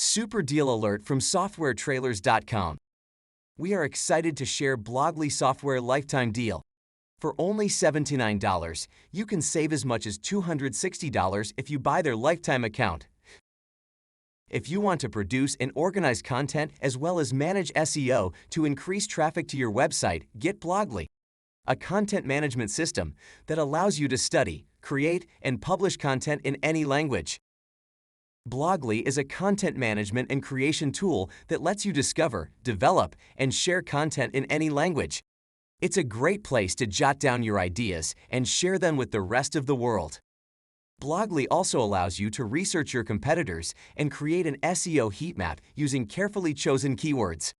Super deal alert from softwaretrailers.com. We are excited to share Blogly software lifetime deal. For only $79, you can save as much as $260 if you buy their lifetime account. If you want to produce and organize content as well as manage SEO to increase traffic to your website, get Blogly, a content management system that allows you to study, create, and publish content in any language. Blogly is a content management and creation tool that lets you discover, develop, and share content in any language. It's a great place to jot down your ideas and share them with the rest of the world. Blogly also allows you to research your competitors and create an SEO heat map using carefully chosen keywords.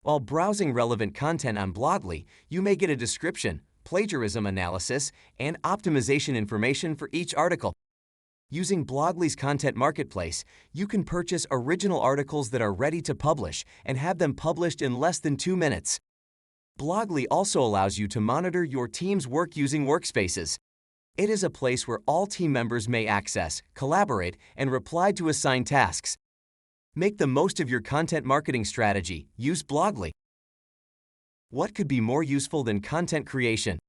While browsing relevant content on Blogly, you may get a description, plagiarism analysis, and optimization information for each article. Using Blogly's content marketplace, you can purchase original articles that are ready to publish and have them published in less than 2 minutes. Blogly also allows you to monitor your team's work using workspaces. It is a place where all team members may access, collaborate, and reply to assigned tasks. Make the most of your content marketing strategy. Use Blogly. What could be more useful than content creation?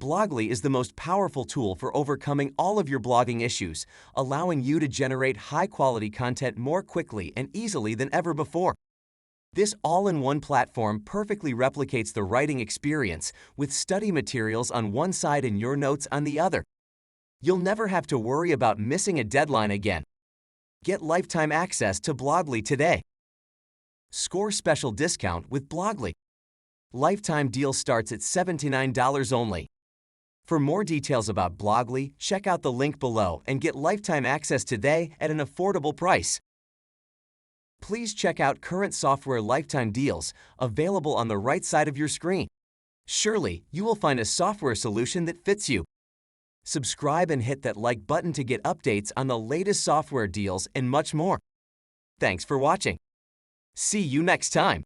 Blogly is the most powerful tool for overcoming all of your blogging issues, allowing you to generate high-quality content more quickly and easily than ever before. This all-in-one platform perfectly replicates the writing experience with study materials on one side and your notes on the other. You'll never have to worry about missing a deadline again. Get lifetime access to Blogly today. Score special discount with Blogly. Lifetime deal starts at $79 only. For more details about Blogly, check out the link below and get lifetime access today at an affordable price. Please check out current software lifetime deals available on the right side of your screen. Surely, you will find a software solution that fits you. Subscribe and hit that like button to get updates on the latest software deals and much more. Thanks for watching. See you next time.